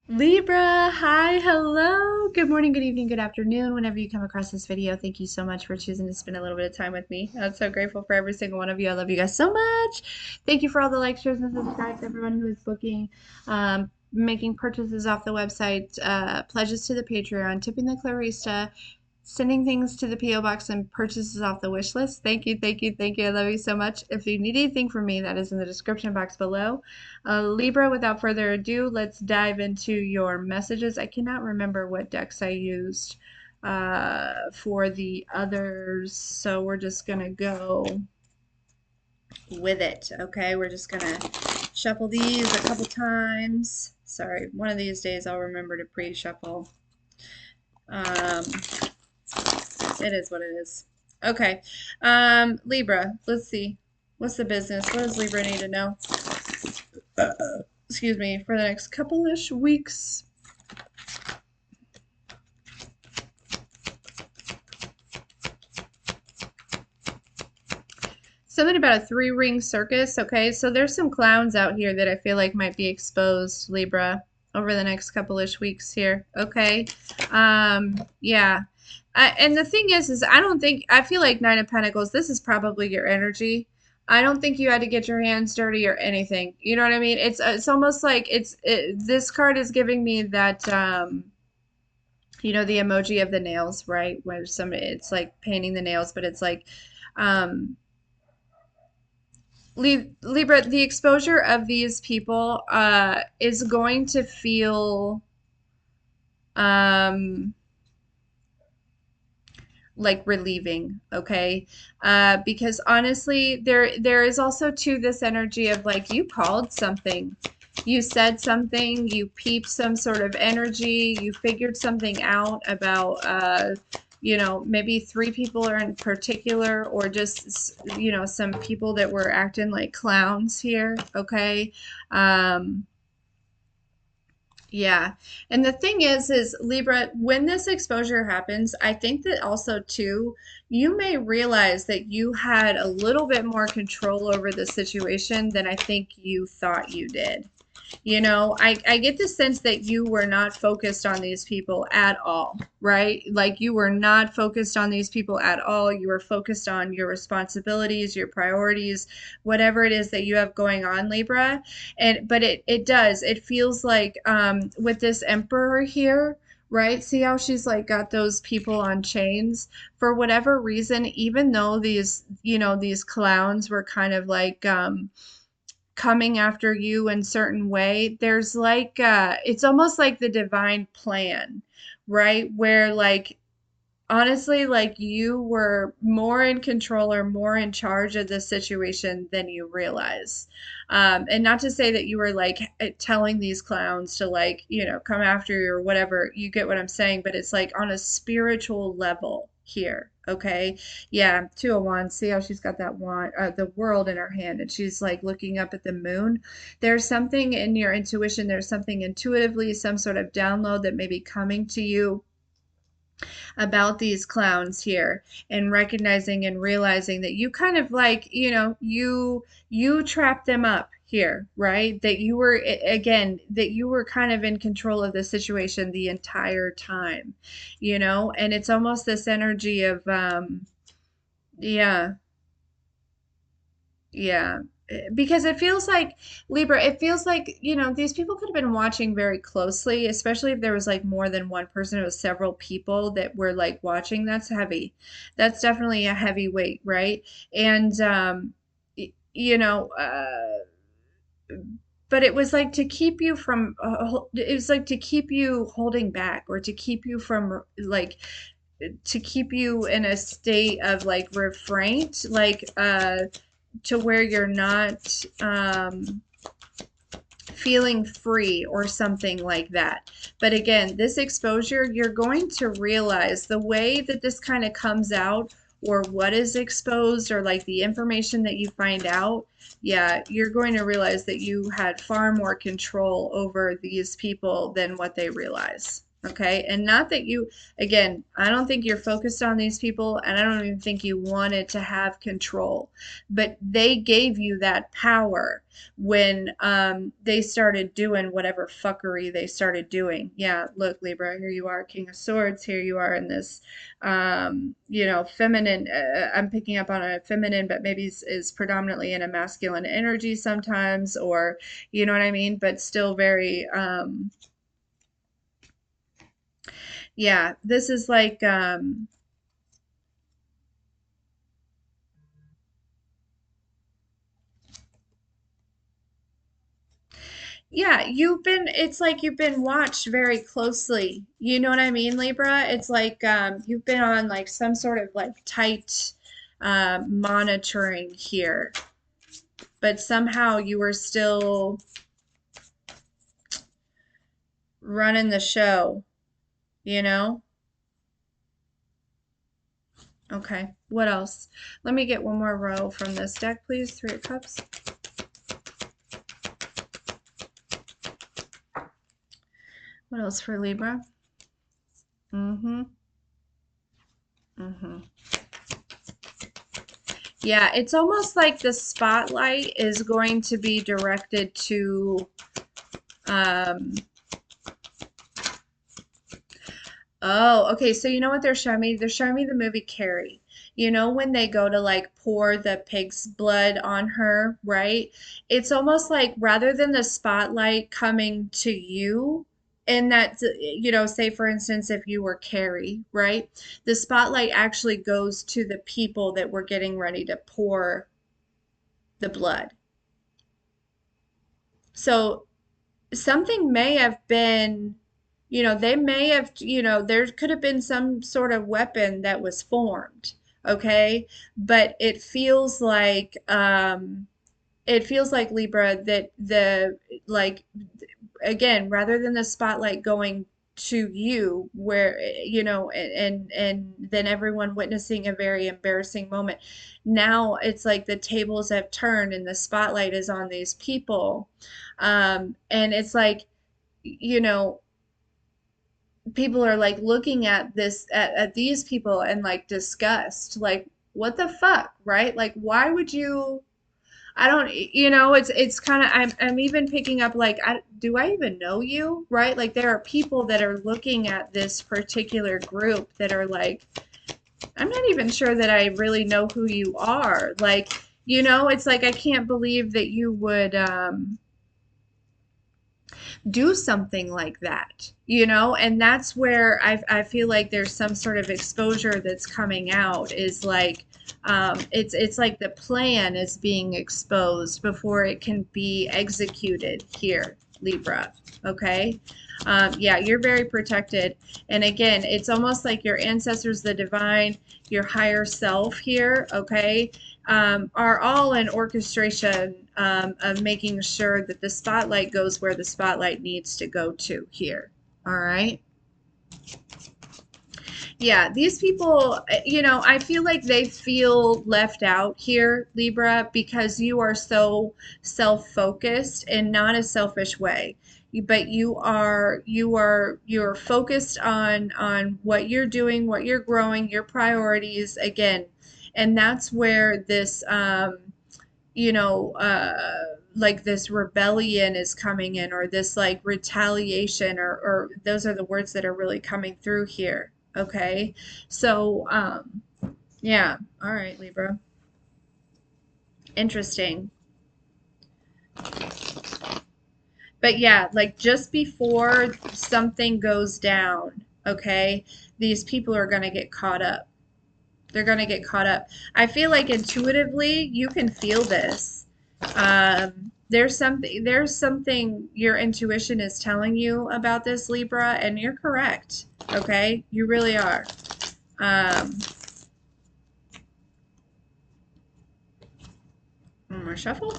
Libra, hi, hello. Good morning, good evening, good afternoon. Whenever you come across this video, thank you so much for choosing to spend a little bit of time with me. I'm so grateful for every single one of you. I love you guys so much. Thank you for all the likes, shares, and subscribes. Everyone who is booking, making purchases off the website, pledges to the Patreon, tipping the Clarista, sending things to the P.O. box and purchases off the wish list. Thank you, thank you, thank you. I love you so much. If you need anything from me, that is in the description box below. Libra, without further ado, let's dive into your messages. I cannot remember what decks I used for the others, so we're just going to go with it. Okay, we're just going to shuffle these a couple times. Sorry, one of these days I'll remember to pre-shuffle. Um, it is what it is. Okay. Libra, let's see. What's the business? What does Libra need to know? Excuse me, for the next couple-ish weeks. Something about a three-ring circus. Okay, so there's some clowns out here that I feel like might be exposed, Libra, over the next couple-ish weeks here. Okay. Yeah. And the thing is I don't think, I feel like Nine of Pentacles, this is probably your energy. I don't think you had to get your hands dirty or anything. You know what I mean? It's almost like this card is giving me that, you know, the emoji of the nails, right? Where it's like painting the nails, but it's like, um, Libra, the exposure of these people is going to feel um, like relieving, okay? Because honestly, there is also to this energy of like you called something, you said something, you peeped some sort of energy, you figured something out about you know, maybe three people are in particular, or just you know, some people that were acting like clowns here, okay? Um, yeah. And the thing is Libra, when this exposure happens, I think that also too, you may realize that you had a little bit more control over the situation than I think you thought you did. You know, I get the sense that you were not focused on these people at all, right? Like you were not focused on these people at all. You were focused on your responsibilities, your priorities, whatever it is that you have going on, Libra. And but it feels like with this emperor here, right? See how she's like got those people on chains for whatever reason, even though these, you know, these clowns were kind of like coming after you in certain way, there's like it's almost like the divine plan, right? Where like honestly, like you were more in control or more in charge of the situation than you realize. And not to say that you were like telling these clowns to like, you know, come after you or whatever. You get what I'm saying, but it's like on a spiritual level here. Okay. Yeah. Two of Wands. See how she's got that wand, the world in her hand, and she's like looking up at the moon. There's something in your intuition. There's something intuitively, some sort of download that may be coming to you about these clowns here, and recognizing and realizing that you kind of like, you know, you trapped them up here, right? That you were again, that you were kind of in control of the situation the entire time, you know. And it's almost this energy of yeah, yeah. Because it feels like, Libra, it feels like, you know, these people could have been watching very closely, especially if there was like more than one person. It was several people that were like watching. That's heavy. That's definitely a heavy weight, right? And, you know, but it was like to keep you from, it was like to keep you holding back, or to keep you from like, to keep you in a state of like refraint, like, to where you're not feeling free or something like that. But again, this exposure, you're going to realize the way that this kind of comes out, or what is exposed, or like the information that you find out. Yeah, you're going to realize that you had far more control over these people than what they realize. Okay. And not that you, again, I don't think you're focused on these people, and I don't even think you wanted to have control, but they gave you that power when they started doing whatever fuckery they started doing. Yeah, look, Libra, here you are, King of Swords. Here you are in this, feminine. I'm picking up on a feminine, but maybe is predominantly in a masculine energy sometimes, or you know what I mean, but still very, yeah, this is like yeah, it's like you've been watched very closely. You know what I mean, Libra? It's like you've been on like some sort of like tight monitoring here, but somehow you were still running the show, you know? Okay, what else? Let me get one more row from this deck, please. Three of Cups. What else for Libra? Mm-hmm. Mm-hmm. Yeah, it's almost like the spotlight is going to be directed to um oh, okay, so you know what they're showing me? They're showing me the movie Carrie. You know when they go to like pour the pig's blood on her, right? It's almost like rather than the spotlight coming to you, and that, say for instance, if you were Carrie, right? The spotlight actually goes to the people that were getting ready to pour the blood. So something may have been, they may have, there could have been some sort of weapon that was formed, okay? But it feels like Libra that like, again, rather than the spotlight going to you where and then everyone witnessing a very embarrassing moment, now it's like the tables have turned and the spotlight is on these people, and it's like, you know people are like looking at at these people and like disgust, like what the fuck, right? Like why would you, I don't, it's kind of, I'm even picking up like, do I even know you, right? Like there are people that are looking at this particular group that are like, I'm not even sure that I really know who you are. Like, it's like I can't believe that you would do something like that, and that's where I feel like there's some sort of exposure that's coming out, is like it's like the plan is being exposed before it can be executed here, Libra. Okay. Yeah, you're very protected. And again, it's almost like your ancestors, the divine, your higher self here, okay, are all in orchestration of making sure that the spotlight goes where the spotlight needs to go to here. All right. Yeah, these people, I feel like they feel left out here, Libra, because you are so self-focused in not a selfish way. But you're focused on what you're doing, what you're growing, your priorities again. And that's where this you know, like this rebellion is coming in, or this like retaliation, or those are the words that are really coming through here. Okay. So, yeah. All right, Libra. Interesting. But yeah, like just before something goes down, okay, these people are going to get caught up. They're going to get caught up. I feel like intuitively you can feel this. There's something your intuition is telling you about this, Libra, and you're correct. Okay? You really are. Um, One more shuffle.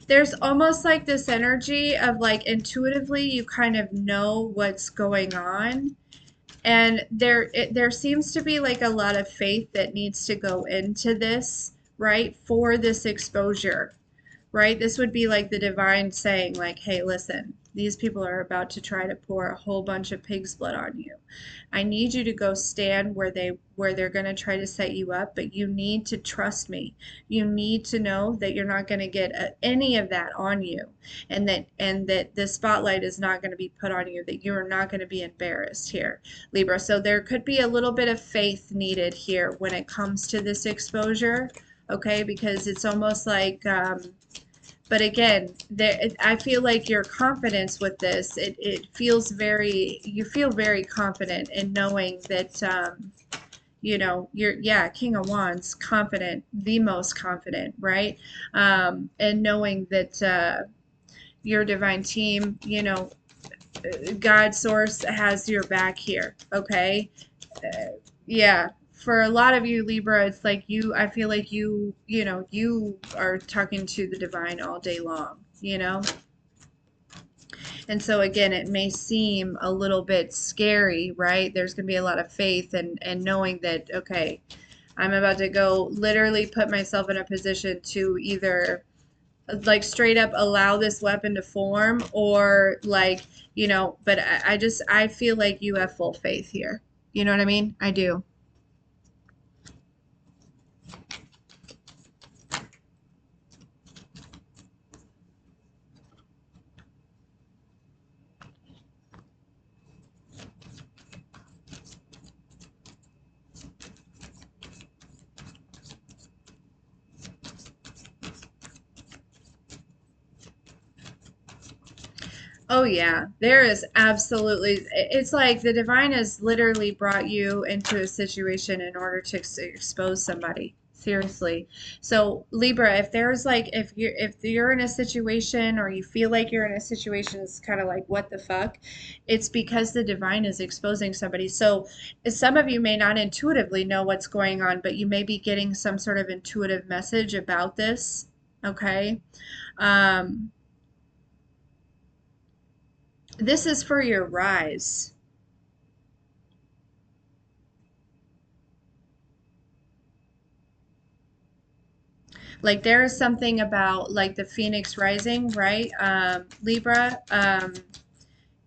There's almost like this energy of like intuitively you kind of know what's going on, And there seems to be like a lot of faith that needs to go into this, right? For this exposure, right? This would be like the divine saying, like, hey, listen, these people are about to try to pour a whole bunch of pig's blood on you. I need you to go stand where they're going to try to set you up, but you need to trust me. You need to know that you're not going to get any of that on you, and that the spotlight is not going to be put on you, that you're not going to be embarrassed here, Libra. So there could be a little bit of faith needed here when it comes to this exposure, okay? Because it's almost like but again, I feel like your confidence with this, it feels very, you feel very confident in knowing that, you're, yeah, King of Wands, confident, the most confident, right? And knowing that your divine team, God source has your back here, okay? Yeah, for a lot of you Libra, it's like I feel like you are talking to the divine all day long. And so again, it may seem a little bit scary, right? There's going to be a lot of faith and knowing that, okay, I'm about to go literally put myself in a position to either like straight up allow this weapon to form, or like, but I feel like you have full faith here. You know what I mean? I do. Oh yeah, there is absolutely. It's like the divine has literally brought you into a situation in order to expose somebody. Seriously. So Libra, if there's like if you're in a situation or you feel like you're in a situation that's kind of like what the fuck, it's because the divine is exposing somebody. So some of you may not intuitively know what's going on, but you may be getting some sort of intuitive message about this. Okay. Um, this is for your rise. Like there is something about like the Phoenix rising, right? Libra,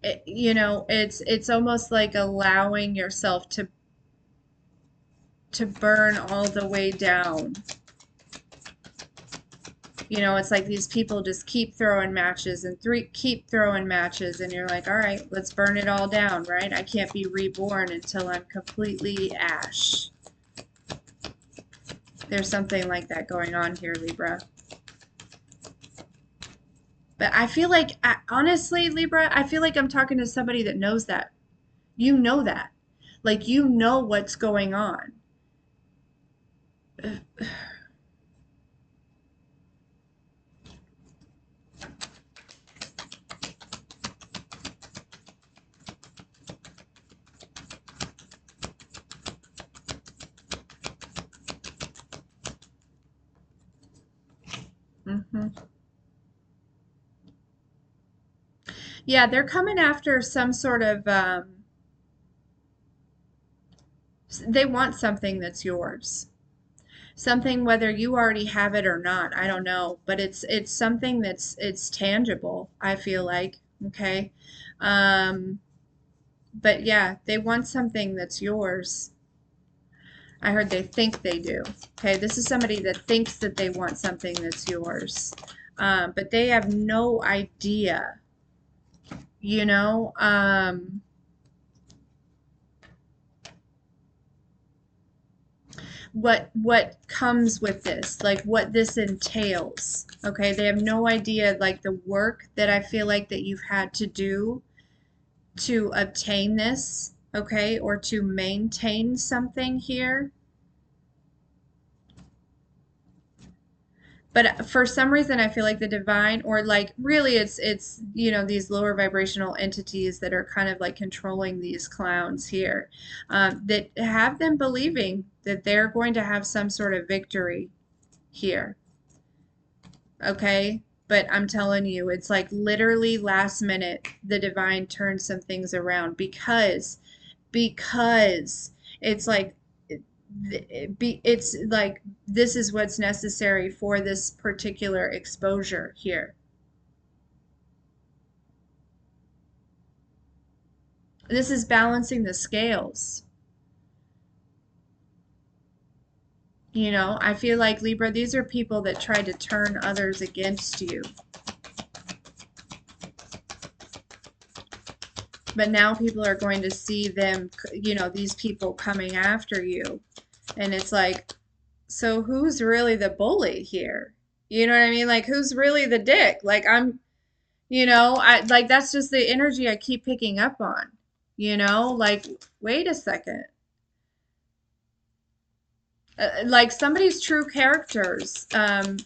it's almost like allowing yourself to burn all the way down. It's like these people just keep throwing matches and keep throwing matches, and you're like, all right, let's burn it all down, right? I can't be reborn until I'm completely ash. There's something like that going on here, Libra. But I feel like, honestly, Libra, I feel like I'm talking to somebody that knows that. You know that. Like, you know what's going on. Hmm. Yeah, they're coming after some sort of, they want something that's yours. Something, whether you already have it or not, I don't know, but it's something it's tangible, I feel like, okay? Um, but yeah, they want something that's yours. I heard they think they do. Okay, this is somebody that thinks that they want something that's yours. But they have no idea, you know, what comes with this, like what this entails. Okay, they have no idea like the work that I feel like that you've had to do to obtain this, okay, or to maintain something here. But for some reason I feel like the divine, or like really it's these lower vibrational entities that are kind of like controlling these clowns here, that have them believing that they're going to have some sort of victory here, okay? But I'm telling you, it's like literally last minute the divine turns some things around, because it's like it's like this is what's necessary for this particular exposure here. This is balancing the scales. You know, I feel like Libra, these are people that try to turn others against you. But now people are going to see them, you know, these people coming after you. And it's like, so who's really the bully here? You know what I mean? Like, who's really the dick? Like, you know, I like that's just the energy I keep picking up on. You know, like, wait a second. Like somebody's true characters,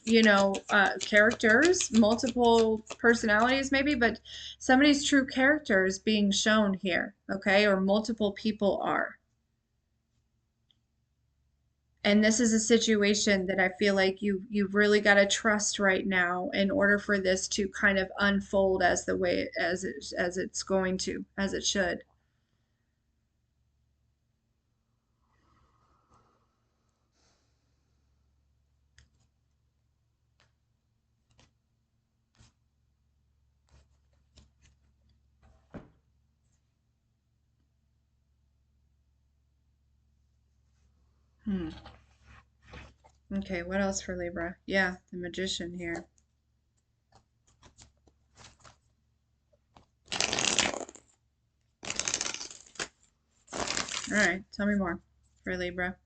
you know, characters, multiple personalities maybe, but somebody's true characters being shown here, okay? Or multiple people are. And this is a situation that I feel like you've really got to trust right now in order for this to kind of unfold as the way as it's going to, as it should. Hmm. Okay, what else for Libra? Yeah, the Magician here. All right, tell me more for Libra.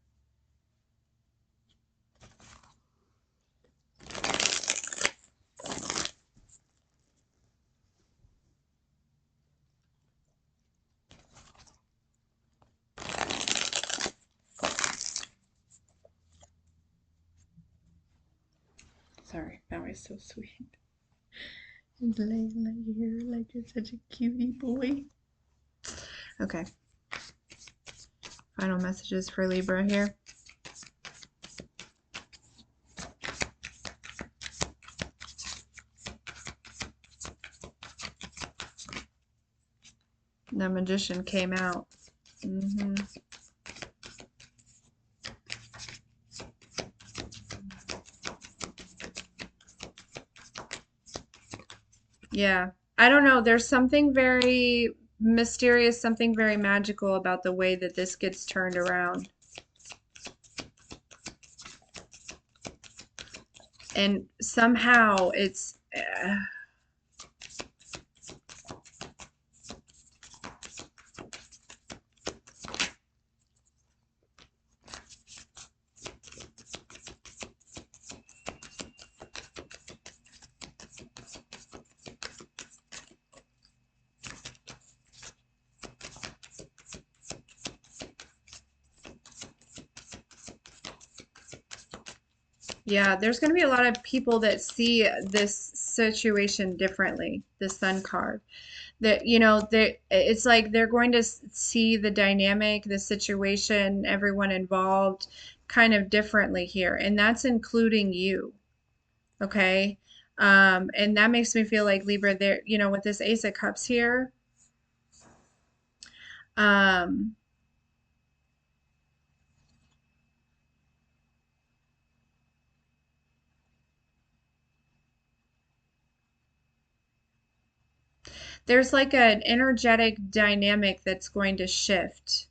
Sorry, that was so sweet. Layla, you're like you're such a cutie boy. Okay, final messages for Libra here. The Magician came out. Hmm. Yeah, I don't know. There's something very mysterious, something very magical about the way that this gets turned around. And somehow it's yeah, there's going to be a lot of people that see this situation differently, the Sun card. That, you know, that it's like they're going to see the dynamic, the situation, everyone involved kind of differently here. And that's including you. Okay. And that makes me feel like Libra there, you know, with this Ace of Cups here, um, there's like an energetic dynamic that's going to shift,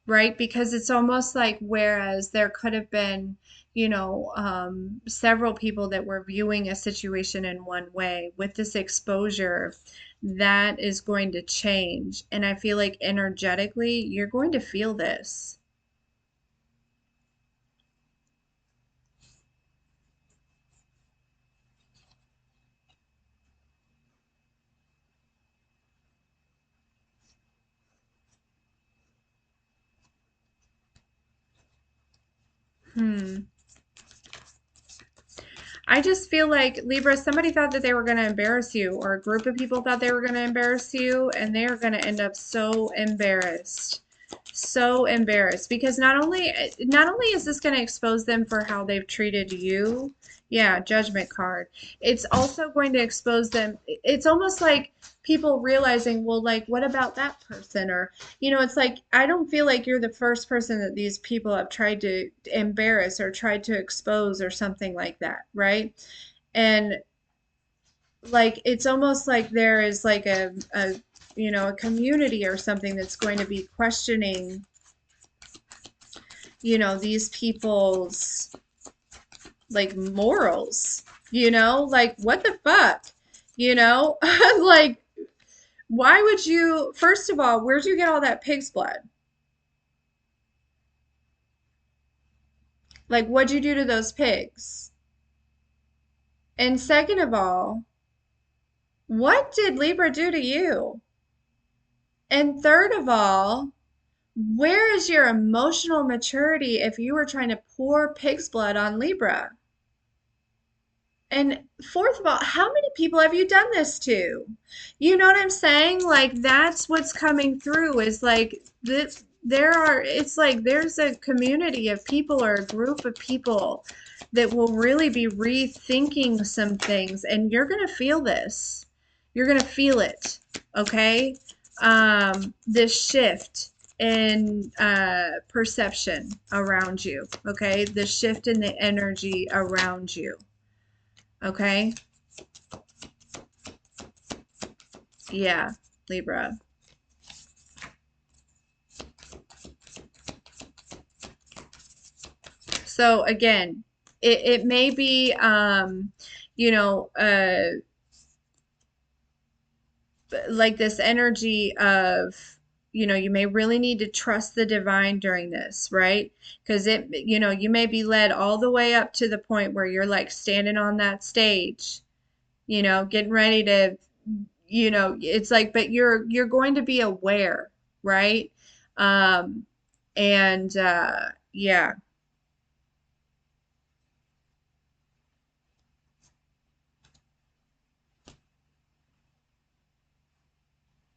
right? Because it's almost like whereas there could have been, you know, several people that were viewing a situation in one way, with this exposure, that is going to change. And I feel like energetically, you're going to feel this. Hmm. I just feel like Libra, somebody thought that they were going to embarrass you, or a group of people thought they were going to embarrass you, and they are going to end up so embarrassed. so embarrassed because not only is this going to expose them for how they've treated you, yeah, judgment card. It's also going to expose them. It's almost like people realizing, well, like, what about that person? Or, it's like, I don't feel like you're the first person that these people have tried to embarrass or tried to expose or something like that, right? And like it's almost like there is like a community or something that's going to be questioning these people's like morals, like what the fuck, you know like why would you, first of all, where'd you get all that pig's blood? Like what'd you do to those pigs? And second of all, what did Libra do to you? And third of all, where is your emotional maturity if you were trying to pour pig's blood on Libra? And fourth of all, how many people have you done this to? You know what I'm saying? Like that's what's coming through is like this, it's like there's a community of people or a group of people that will really be rethinking some things, and you're gonna feel this. You're gonna feel it, okay? This shift in perception around you, okay? The shift in the energy around you. Okay. Yeah, Libra. So again, it may be, you know, uh, like this energy of, you may really need to trust the divine during this, right? Because you may be led all the way up to the point where you're like standing on that stage, getting ready to, it's like, but you're going to be aware, right? Um, and yeah,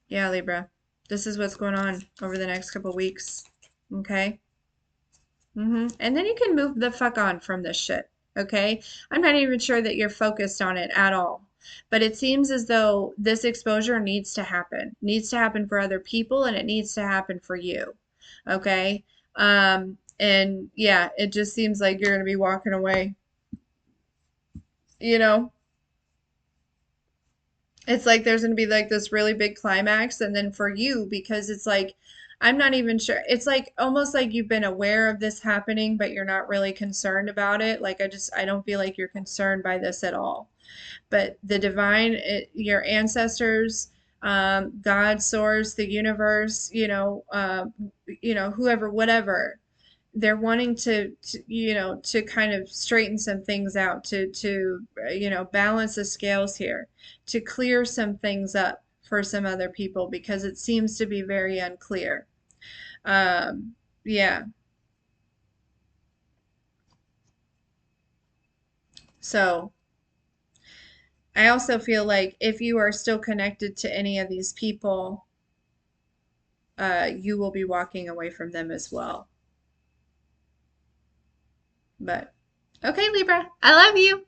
yeah, Libra. This is what's going on over the next couple weeks. Okay? And then you can move the fuck on from this shit. Okay? I'm not even sure that you're focused on it at all. But it seems as though this exposure needs to happen. Needs to happen for other people and it needs to happen for you. Okay? And yeah, it just seems like you're gonna be walking away, you know? It's like there's going to be like this really big climax, and then for you, because it's like, I'm not even sure. It's like almost like you've been aware of this happening, but you're not really concerned about it. Like, I don't feel like you're concerned by this at all. But the divine, your ancestors, God, source, the universe, whoever, whatever, they're wanting to kind of straighten some things out, to balance the scales here, to clear some things up for some other people because it seems to be very unclear. Yeah. So I also feel like if you are still connected to any of these people, you will be walking away from them as well. But okay, Libra, I love you.